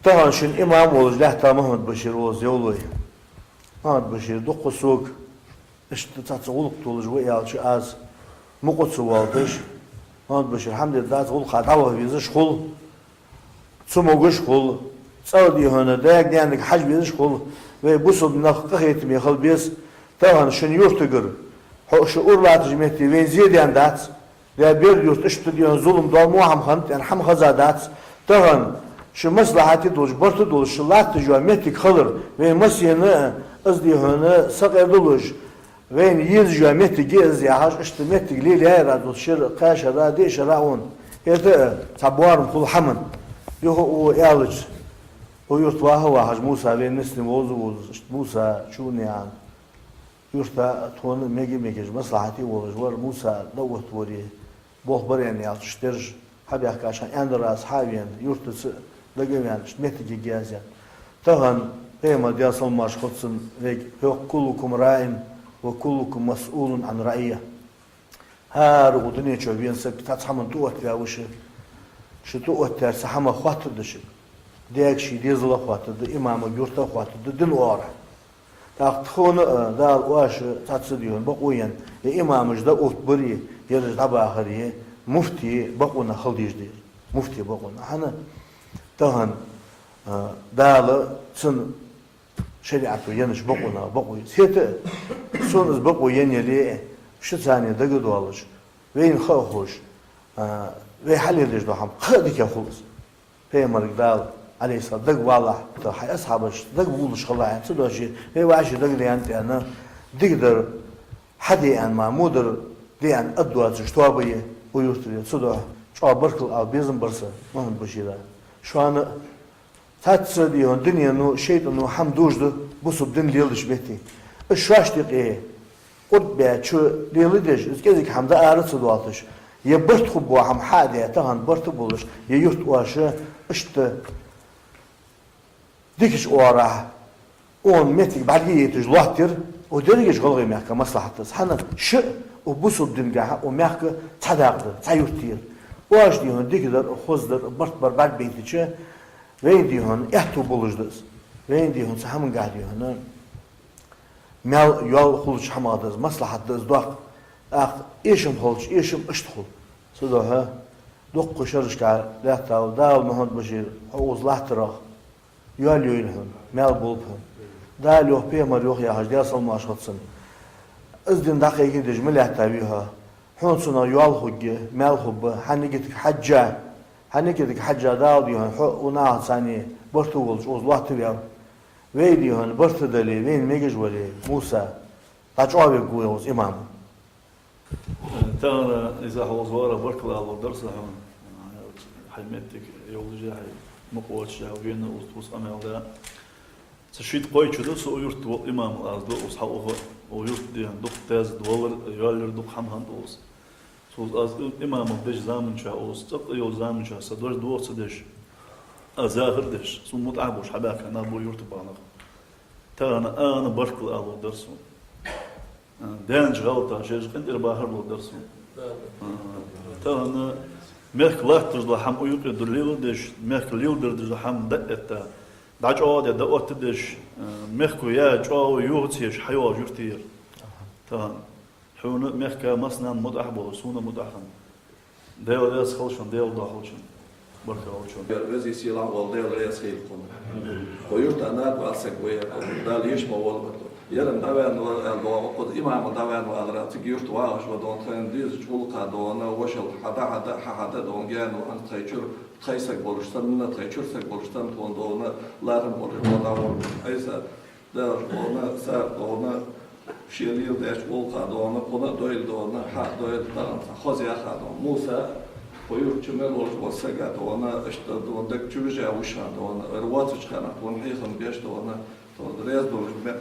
طبعا شن إمام ولج لحتى محمد بشير وزيولوي محمد بشير دق سوق اشتتاتغلق تولج ويالش از مقص والدش محمد بشير حمد الله تغلق خدعوه بيزش خل سموغش خل صودي هنا داك ديانك حج بيزش خل وبوسب نخقه يتمي خل بيز طبعا شن يرتقر شعور لا تجمعتي وين زيد يندات لا بير يرت اشتديون ظلم دول مو هم خنت يعني هم خزادات طبعا şu maslahati doluş, bartı doluş, şıllat tecua metik kalır ve masiyene azdi hana sakar doluş ve yiz jua metik gez ya haş işte metik li la ra doluş şir qaşa ra de şaraun ete tabuarım kul hamın yo o yalıç o yurt vahı haj Musa ve neslim ozu işte Musa şunu yani yurtta tonu megi maslahati oluş var Musa davut vori bohbar yani yalçıştır habi akaşan endra ashabiyen yurtası لقينا متى جازا طبعا بما دياسل ماش خصن هيك كلكم راع وكلكم مسؤول عن رعيه هار ودنيا تشوفين سك تاتحمن توت يا وش شو توت ترس حما خاطر دش ديك شي ديزلا خاطر د امام يورتا خاطر دن ورا تاخون دال واش تاتسديون بقوين امام جدا اوتبري يرج دبا اخريه مفتي بقونا خلديج دي مفتي بقونا حنا طبعا داله سن شريعته ينش بقونا بقوي سيت سونز بقو ينيلي شو ثاني دقد والش وين خوش ve hallederiz de ham hadi ki خلص Peygamber dal عليه الصلاه دق والله تاع اصحاب دق بولش خلاص تدوشي ve واش دق يعني انا تقدر حدي ان مامودر دي ان ادوات شتوابيه ويرتدي صدق شو بركل او بيزن برسه محمد بشير şu an tatsı diyor dünyanın şeytanın ham dojdu bu subdin liyılış beti şaştık qurbe şu liyılıdış izgezik hamda arısı duatış ya bırt bu ham hadiye tahan bırt buluş ya yurt uaşı işte dikiş ora 10 metre balgi yetiş lahtir o dergeç golgı mehka maslahatız hana şu o bu subdin gaha o mehka tadaqdı tayurtir واش ديهون ديكدر خوزدر برت برباد بيتيچه وين ديهون احتو بولجدز وين ديهون سهمن قاعد ديهون مال يول خلش حمادز مصلحتز دوق اخ ايشم خلش ايشم اشتخل صدوها دوق قشرش قال لا تاو داو محمد بشير اوز لاحترا يول يولهن مال بولبهن دال يوح بيمر يوح يا هجدي اصل ما اشخصن ازدين دقيقين دجمل يحتويها حنصنا يوال خوجي مال خوب حنيجتك حجة حنيجتك حجة داو ديهن وناه ثاني برتو ولش اوزلاه تبيع ويديهن برت دلي وين ميجج ولي موسى تاجوا بيقويوز امام تانا اذا هو زواره بركلا على درس حيمتك يولجا مقوتش وين اوس امال ده تشيد قويتشو سو يرت امام از دو اوس حقه ويرت ديهن دوق تاز دولار يولر دوق حمهن اوس سوز از امام بج زامن شا اوس تق يو زامن شا صدر دوس دش ازاهر دش سو متعبوش حباك انا بو يرت بانا تانا انا بركل على درس دانج غلطه شيج قندر باهر لو درس تانا ميرك لاحتج لحم يوق دليل دش ميرك ليل دش لحم دقتا داج اود دقت دش ميركو يا جو يوتيش حيو يرتير تانا حون ميركا مسنا مدحبو سونا مدحن ديو داس خلشن ديو داخلشن بركه خلشن رزي سيلان وال ديو ريس خيلكم ويرت انا واسك ويا دال يشمو وال يرن داوان قد امام داوان وال تجيرت واش ودون تن ديز جولقا دون وشل حدا دون جان وان تايچور تايسك بولشتن من تايچورسك بولشتن تون دون لارن بولشتن ايسا دار ona sa ona شيريل داش ولقا دون قنا دويل دون حق دويل دون خوزيا خادون موسى ويرت جمل وسقا دون اشت دون دك جوجا وشا دون رواتش خنا دون هيخن بيش دون رياض دون